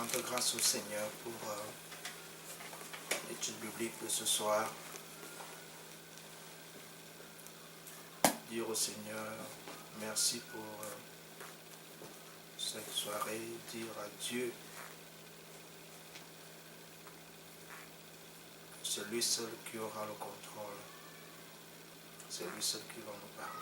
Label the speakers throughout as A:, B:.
A: rendre grâce au Seigneur pour l'étude biblique de ce soir. Dire au Seigneur merci pour cette soirée. Dire à Dieu que c'est lui seul qui aura le contrôle. C'est lui seul qui va nous parler.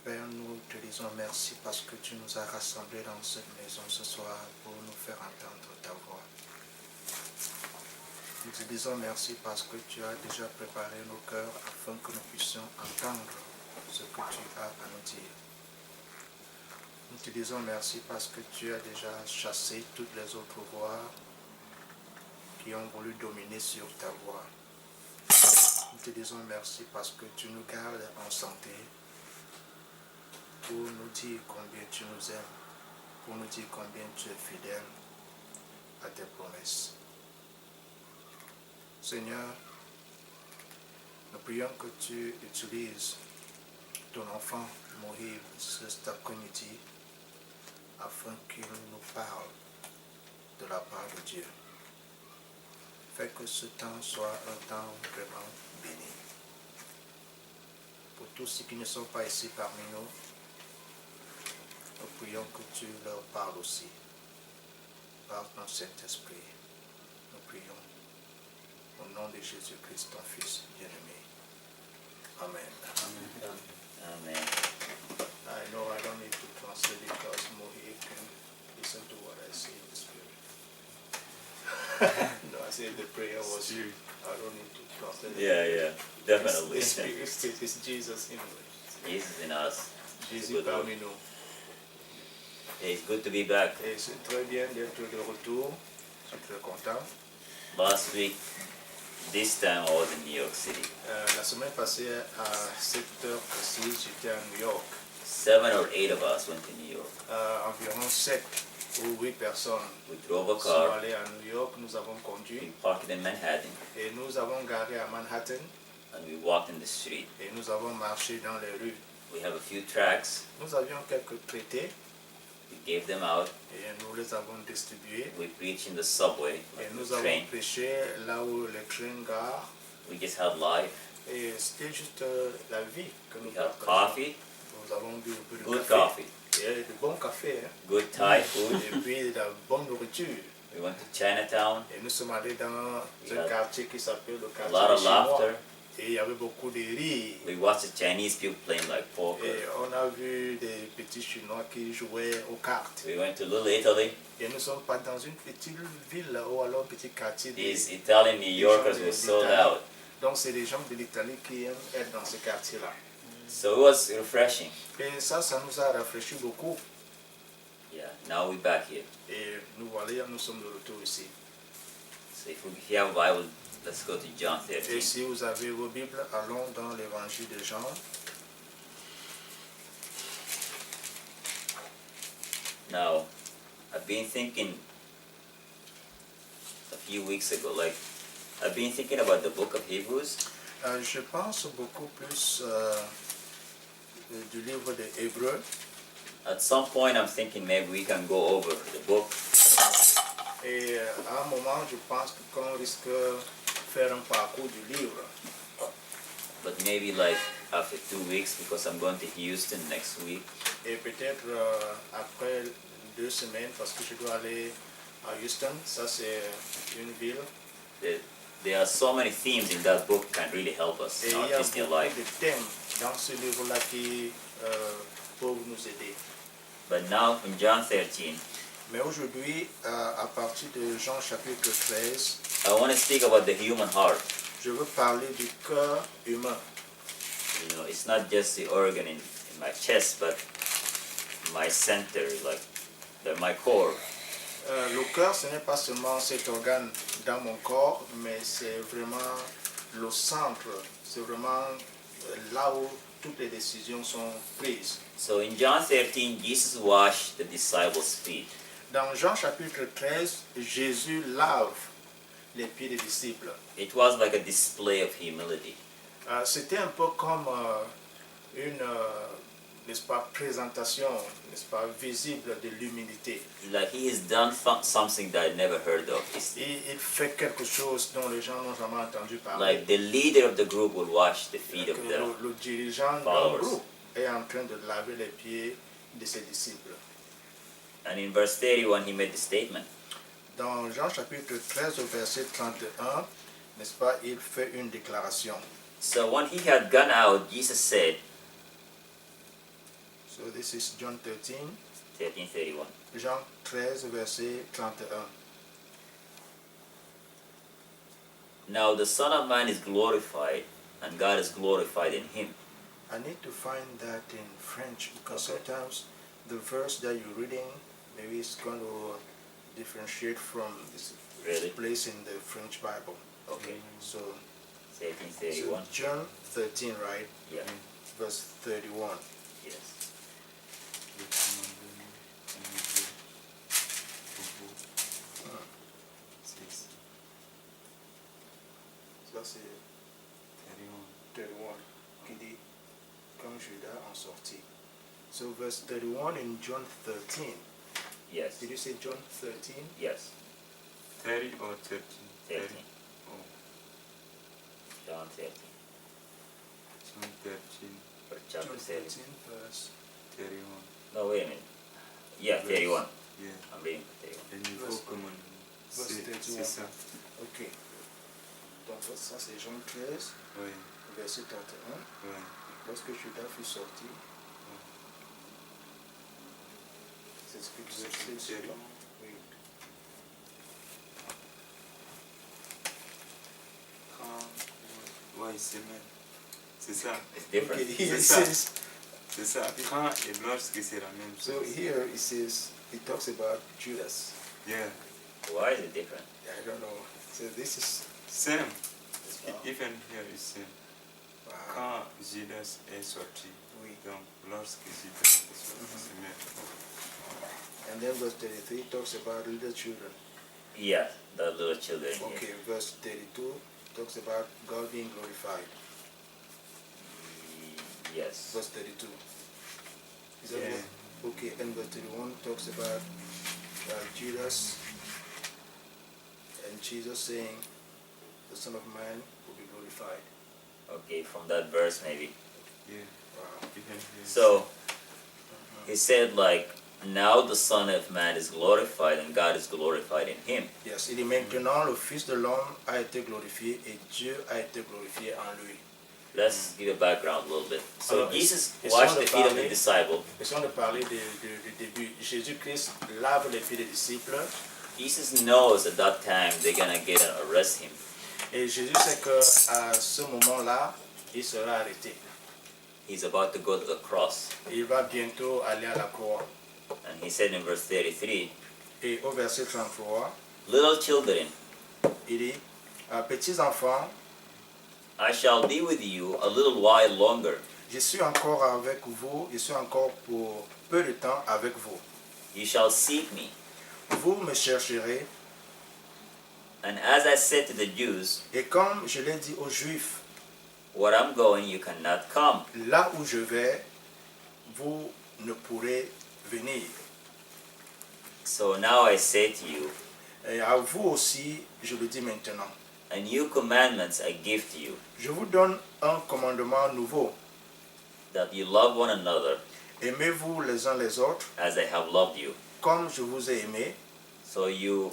A: Père, nous te disons merci parce que tu nous as rassemblés dans cette maison ce soir pour nous faire entendre ta voix. Nous te disons merci parce que tu as déjà préparé nos cœurs afin que nous puissions entendre ce que tu as à nous dire. Nous te disons merci parce que tu as déjà chassé toutes les autres voix qui ont voulu dominer sur ta voix. Nous te disons merci parce que tu nous gardes en santé pour nous dire combien tu nous aimes, pour nous dire combien tu es fidèle à tes promesses. Seigneur, nous prions que tu utilises ton enfant Moïse cet après-midi afin qu'il nous parle de la part de Dieu. Fais que ce temps soit un temps vraiment béni. Pour tous ceux qui ne sont pas ici parmi nous, nous prions que tu leur parles aussi. Par ton Saint-Esprit, nous prions. Au nom de Jésus-Christ, ton Fils bien-aimé. Amen.
B: Amen.
C: Amen.
A: I know I don't need to translate because Mohit can listen to what I say in the Spirit. No, I said the prayer was you. I don't need to translate it.
C: Yeah, definitely.
A: The Spirit still is Jesus in me.
C: Jesus in us.
A: Jésus parmi nous.
C: Hey, it's good to be back.
A: Et c'est très bien d'être de retour. Je suis très content.
C: Last week, this time I was in New York City.
A: La semaine passée, à 7 heures précises, j'étais à New York.
C: 7 or 8 of us went to New York.
A: Environ 7 ou 8 personnes
C: We drove a
A: sont
C: car.
A: allées à New York. Nous avons conduit
C: We parked in Manhattan
A: et nous avons garé à Manhattan
C: and we walked in the street.
A: et nous avons marché dans les rues.
C: We have a few tracts.
A: Nous avions quelques traités
C: We gave them out.
A: et nous les avons distribués.
C: We preached in the subway,
A: Et
C: like
A: nous
C: the
A: avons
C: train.
A: prêché là où les trains garent.
C: We just had life.
A: Et c'était juste la vie que nous
C: We had
A: partageons.
C: coffee,
A: Nous avons bu un peu de
C: good
A: café.
C: coffee,
A: Et de bon café. Hein.
C: good Thai food.
A: Et puis de la bonne nourriture.
C: We went to Chinatown.
A: Et nous sommes allés dans un
C: Yeah.
A: quartier qui s'appelle le
C: A
A: quartier
C: lot of
A: chinois.
C: laughter.
A: Et il y avait beaucoup de rires.
C: We watched the Chinese people playing like
A: Et
C: poker.
A: on a vu des petits Chinois qui jouaient aux cartes.
C: We went to Little Italy.
A: Et nous sommes pas dans une petite ville ou alors un petit quartier.
C: These Italian New Yorkers were so loud.
A: Donc c'est des gens de l'Italie qui aiment être dans ce quartier-là.
C: So it was refreshing.
A: Et ça nous a rafraîchi beaucoup.
C: Yeah, now we're back here.
A: Et nous voilà, nous sommes de retour ici.
C: So if you have a Bible, let's go to John
A: Et
C: 13.
A: si vous avez vos Bibles, allons dans l'évangile de Jean.
C: Now, I've been thinking a few weeks ago, I've been thinking about the book of Hebrews.
A: Je pense beaucoup plus du livre des Hébreux.
C: At some point, I'm thinking maybe we can go over the book.
A: Et à un moment, je pense qu'on risque de faire un parcours du livre.
C: But maybe after 2 weeks, because I'm going to Houston next week.
A: Et peut-être après 2 semaines, parce que je dois aller à Houston, ça c'est une ville.
C: There are so many themes in that book can really help us
A: Et
C: in
A: il
C: our
A: y a
C: Christian
A: beaucoup
C: life.
A: de thèmes dans ce livre-là qui peuvent nous aider.
C: But now, in John 13,
A: Mais aujourd'hui, à partir de Jean chapitre 13,
C: I want to speak about the human heart.
A: je veux parler du cœur humain.
C: You know, it's not just the organ in my chest, but my center, my core.
A: Le cœur, ce n'est pas seulement cet organe dans mon corps, mais c'est vraiment le centre. C'est vraiment là où toutes les décisions sont prises.
C: So in John 13, Jesus washed the disciples' feet.
A: Dans Jean chapitre 13, Jésus lave les pieds des disciples.
C: It was like a display of humility.
A: C'était un peu comme une n'est-ce pas, présentation, n'est-ce pas, visible de l'humilité.
C: Like he has done something that I never heard of.
A: Il fait quelque chose dont les gens n'ont jamais entendu parler.
C: Like the leader of the group will wash the feet of the
A: Le dirigeant d'un
C: followers.
A: groupe est en train de laver les pieds de ses disciples.
C: And in verse 31, he made the statement.
A: Dans Jean chapitre 13 au verset 31, n'est-ce pas, il fait une déclaration.
C: So when he had gone out, Jesus said,
A: So this is John 13,
C: 13:31.
A: Jean 13 verset 31.
C: Now the Son of Man is glorified, and God is glorified in him.
A: I need to find that in French because sometimes the verse that you're reading maybe it's going to differentiate from this
C: Really?
A: place in the French Bible. Okay, so
C: 13:31.
A: John 13, right?
C: Yeah.
A: Verse 31.
C: Yes.
A: Ça c'est 31 qui dit comme Judas en sortit. So verse 31 in John 13.
C: Yes.
A: Did you say John 13?
C: Yes.
B: 30 or 13?
C: 13.
B: Oh,
C: John 13.
B: John 13,
C: Or
A: John
C: chapter
A: 13
C: 13.
A: verse.
B: 31.
C: No, wait a minute. Yeah, 31.
B: Yeah.
C: I'm reading 31.
B: Le niveau
A: Verse-
B: commandement.
A: verse
B: C'est
A: 31.
B: ça.
A: Ok. Donc ça c'est Jean 13,
B: Oui,
A: verset 31.
B: oui.
A: Lorsque Judas fut sorti, c'est ce que tu sais suivant. Oui.
B: Quand, ouais, c'est même. C'est ça.
C: It's different.
A: Okay, here it
B: C'est ça.
A: says,
B: C'est ça. Quand et lorsque c'est la même
A: so
B: chose.
A: here it says, it talks about Judas.
B: Yeah.
C: Why is it different?
A: I don't know. So this is,
B: Same.
A: wow.
B: Even here is same.
A: Wow.
B: Quand Judas est sorti,
A: Oui.
B: donc lorsque Judas est sorti, c'est même.
A: And then verse 33 talks about little children.
C: Yeah, the little children here.
A: Okay, verse 32 talks about God being glorified.
C: Yes.
A: Verse 32. Is that
B: Yeah.
A: what? Okay, and verse 31 talks about Judas and Jesus saying, the Son of Man will be glorified.
C: Okay, from that verse maybe.
B: Yeah.
A: Wow.
B: Even here.
C: So he said like, now the Son of Man is glorified and God is glorified in him.
A: Yes, il dit maintenant le Fils de l'homme a été glorifié et Dieu a été glorifié en lui.
C: Let's give a background a little bit. So
A: Alors,
C: Jesus
A: et
C: washed
A: sans
C: the feet of the
A: parler-
C: disciple.
A: Essayons de parler du début. Jésus-Christ lave les pieds des disciples
C: Jesus knows at that time they're gonna get and arrest him.
A: et Jésus sait qu'à ce moment-là, il sera arrêté.
C: He's about to go to the cross.
A: Il va bientôt aller à la croix.
C: And he said in verse 33,
A: Et au verset 33,
C: little children,
A: il dit, petits enfants,
C: I shall be with you a little while longer.
A: je suis encore avec vous, je suis encore pour peu de temps avec vous.
C: You shall seek me.
A: Vous me chercherez,
C: And as I said to the Jews,
A: et comme je l'ai dit aux Juifs,
C: where I'm going, you cannot come.
A: là où je vais, vous ne pourrez venir.
C: So now I say to you,
A: Et à vous aussi, je le dis maintenant.
C: a new commandments I give to you,
A: Je vous donne un commandement nouveau.
C: that you love one another
A: Aimez-vous les uns les autres,
C: as I have loved you.
A: comme je vous ai aimé.
C: So you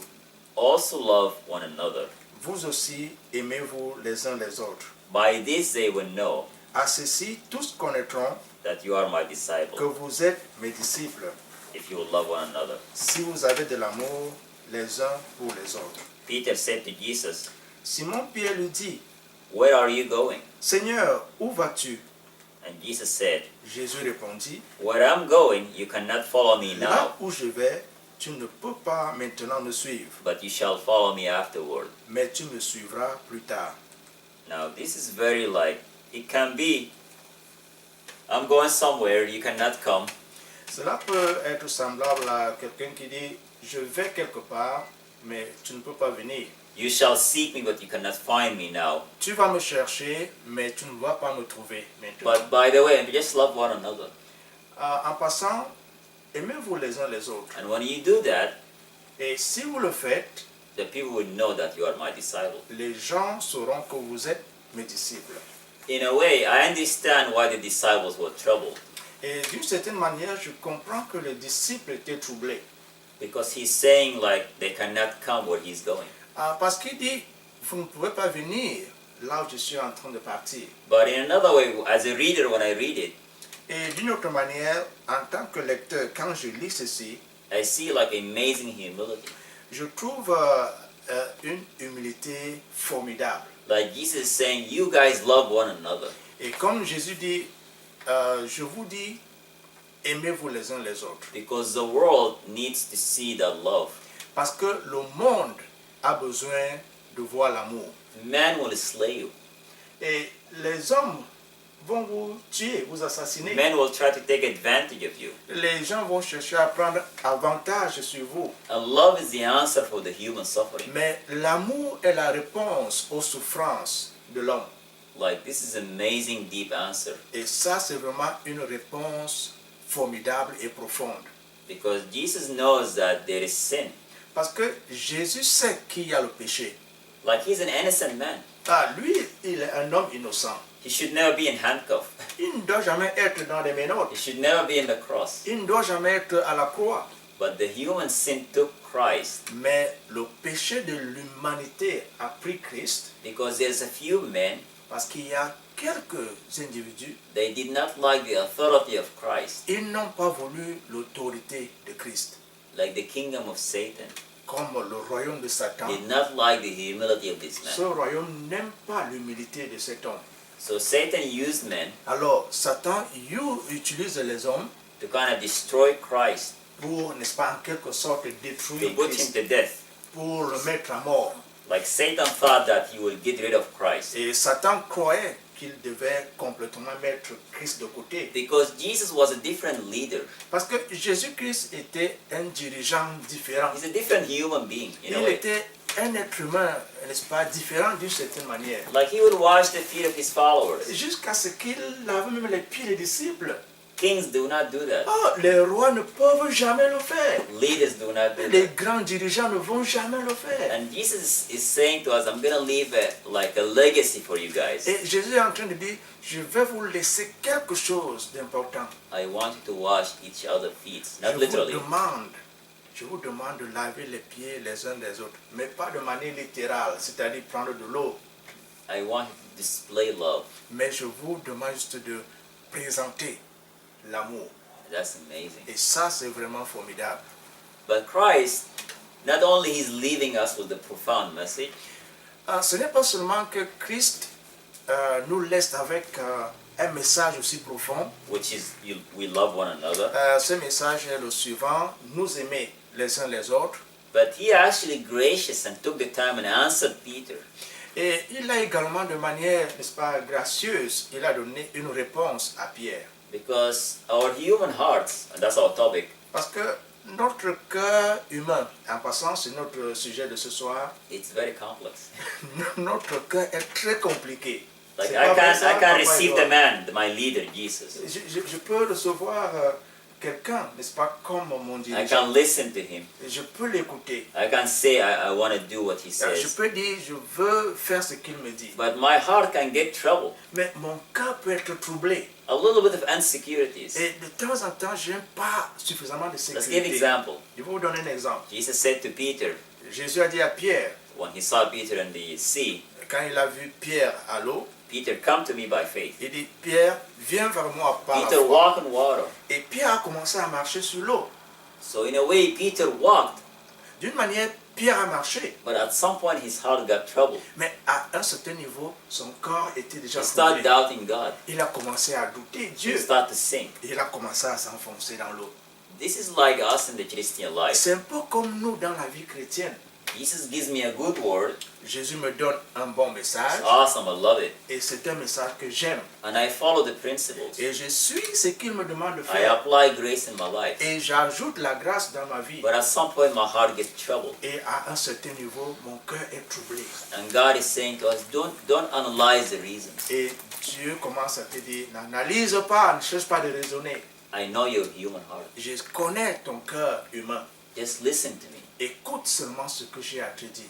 C: also love one another.
A: Vous aussi, aimez-vous les uns les autres.
C: By this they will know
A: À ceci, tous connaîtront
C: that you are my
A: que
C: disciples,
A: vous êtes mes disciples,
C: if you will love one another.
A: si vous avez de l'amour les uns pour les autres.
C: Peter said to Jesus,
A: Simon-Pierre lui dit,
C: where are you going?
A: Seigneur, où vas-tu?
C: And Jesus said,
A: Jésus répondit,
C: where I'm going, you cannot follow me
A: là
C: now,
A: où je vais, tu ne peux pas maintenant me suivre,
C: but you shall follow me afterward.
A: mais tu me suivras plus tard.
C: Now this is very like, it can be, I'm going somewhere, you cannot come.
A: Cela peut être semblable à quelqu'un qui dit, je vais quelque part, mais tu ne peux pas venir.
C: You shall seek me, but you cannot find me now.
A: Tu vas me chercher, mais tu ne vas pas me trouver maintenant.
C: But by the way, just love one another.
A: En passant, aimez-vous les uns les autres.
C: And when you do that,
A: Et si vous le faites,
C: the people will know that you are my disciple.
A: les gens sauront que vous êtes mes disciples.
C: In a way, I understand why the disciples were troubled.
A: Et d'une certaine manière, je comprends que les disciples étaient troublés.
C: Because he's saying like they cannot come where he's going.
A: Parce qu'il dit, vous ne pouvez pas venir là où je suis en train de partir.
C: But in another way, as a reader, when I read it,
A: Et d'une autre manière, en tant que lecteur, quand je lis ceci,
C: I see like amazing humility.
A: je trouve une humilité formidable.
C: Like Jesus is saying, you guys love one another.
A: Et comme Jésus dit, je vous dis, aimez-vous les uns les autres.
C: Because the world needs to see that love.
A: Parce que le monde a besoin de voir l'amour.
C: Man will slay you.
A: Et les hommes vont vous tuer, vous assassiner.
C: Men will try to take advantage of you.
A: Les gens vont chercher à prendre avantage sur vous.
C: And love is the answer for the human suffering.
A: Mais l'amour est la réponse aux souffrances de l'homme.
C: Like this is amazing deep answer.
A: Et ça, c'est vraiment une réponse formidable et profonde.
C: Because Jesus knows that there is sin.
A: Parce que Jésus sait qu'il y a le péché.
C: Like he's an innocent man.
A: Lui, il est un homme innocent.
C: He should never be in handcuffs.
A: Il ne doit jamais être dans les menottes.
C: He should never be in the cross.
A: Il ne doit jamais être à la croix.
C: But the human sin took Christ
A: Mais le péché de l'humanité a pris Christ
C: because there's a few men,
A: parce qu'il y a quelques individus,
C: they did not like the authority of Christ,
A: ils n'ont pas voulu l'autorité de Christ.
C: like the kingdom of Satan
A: Comme le royaume de Satan.
C: did not like the humility of this
A: Ce
C: man.
A: royaume n'aime pas l'humilité de cet homme.
C: So Satan used men
A: Alors, Satan utilise les hommes
C: to kind of destroy Christ,
A: pour, n'est-ce pas, en quelque sorte,
C: to
A: détruire
C: put him
A: Christ,
C: to death.
A: pour le mettre à mort.
C: Like Satan thought that he would get rid of Christ.
A: Et Satan croyait qu'il devait complètement mettre Christ de côté.
C: Because Jesus was a different leader.
A: Parce que Jésus-Christ était un dirigeant différent.
C: He's a different human being in a
A: Il
C: way.
A: était un être humain, n'est-ce pas, différent d'une certaine manière.
C: Like he would wash the feet of his followers.
A: Jusqu'à ce qu'il lave même les pieds des disciples.
C: Kings do not do that.
A: Oh, les rois ne peuvent jamais le faire.
C: Leaders do not do
A: Les
C: that.
A: grands dirigeants ne vont jamais le faire.
C: And Jesus is saying to us, I'm going to leave a legacy for you guys.
A: Et Jésus est en train de dire, je vais vous laisser quelque chose d'important.
C: I want you to wash each other's feet. Not literally.
A: Je vous demande de laver les pieds les uns des autres, mais pas de manière littérale, c'est-à-dire prendre de l'eau.
C: I want you to display love.
A: Mais je vous demande juste de présenter l'amour.
C: That's amazing.
A: Et ça, c'est vraiment formidable.
C: But Christ, not only he's leaving us with a profound message,
A: Ce n'est pas seulement que Christ nous laisse avec un message aussi profond.
C: which is we love one another,
A: Ce message est le suivant, nous aimer les uns les autres.
C: but he actually gracious and took the time and answered Peter.
A: Et il a également de manière, n'est-ce pas, gracieuse, il a donné une réponse à Pierre.
C: Because our human hearts, and that's our topic,
A: Parce que notre cœur humain, en passant, c'est notre sujet de ce soir,
C: it's very complex.
A: notre cœur est très compliqué.
C: Like
A: C'est
C: I
A: pas vrai
C: can't,
A: ça,
C: I can't
A: papa
C: receive
A: Edouard?
C: the man, my leader, Jesus.
A: Je peux recevoir quelqu'un, n'est-ce pas, comme mon
C: I
A: dirigeant.
C: can listen to him.
A: Je peux l'écouter.
C: I can say I want to do what he
A: Je
C: says.
A: peux dire, je veux faire ce qu'il me dit.
C: But my heart can get troubled.
A: Mais mon cœur peut être troublé.
C: A little bit of insecurities.
A: Et de temps en temps, je n'ai pas suffisamment de
C: Let's
A: sécurité.
C: give example.
A: Je vais vous donner un exemple.
C: Jesus said to Peter,
A: Jésus a dit à Pierre,
C: when he saw Peter in the sea,
A: quand il a vu Pierre à l'eau,
C: Peter, come to me by faith.
A: il dit, Pierre, viens vers moi par la
C: Peter
A: foi.
C: walked on water.
A: Et Pierre a commencé à marcher sur l'eau.
C: So in a way, Peter walked,
A: D'une manière, Pierre a marché.
C: but at some point his heart got troubled.
A: Mais à un certain niveau, son corps était déjà
C: He started
A: troublé.
C: doubting God.
A: Il a commencé à douter
C: He
A: Dieu.
C: started to sink.
A: Et il a commencé à s'enfoncer dans l'eau.
C: This is like us in the Christian life.
A: C'est un peu comme nous dans la vie chrétienne.
C: Jesus gives me a good word.
A: Jésus me donne un bon message.
C: It's awesome. I love it.
A: Et c'est un message que j'aime.
C: And I follow the principles.
A: Et je suis ce qu'il me demande de
C: I
A: faire.
C: apply grace in my life.
A: Et j'ajoute la grâce dans ma vie.
C: But at some point, my heart gets troubled.
A: Et à un certain niveau, mon cœur est troublé.
C: And God is saying to us, don't analyze the reasons.
A: Et Dieu commence à te dire, n'analyse pas, ne cherche pas de raisonner.
C: I know your human heart.
A: Je connais ton cœur humain.
C: Just listen to me.
A: Écoute seulement ce que j'ai à te dire.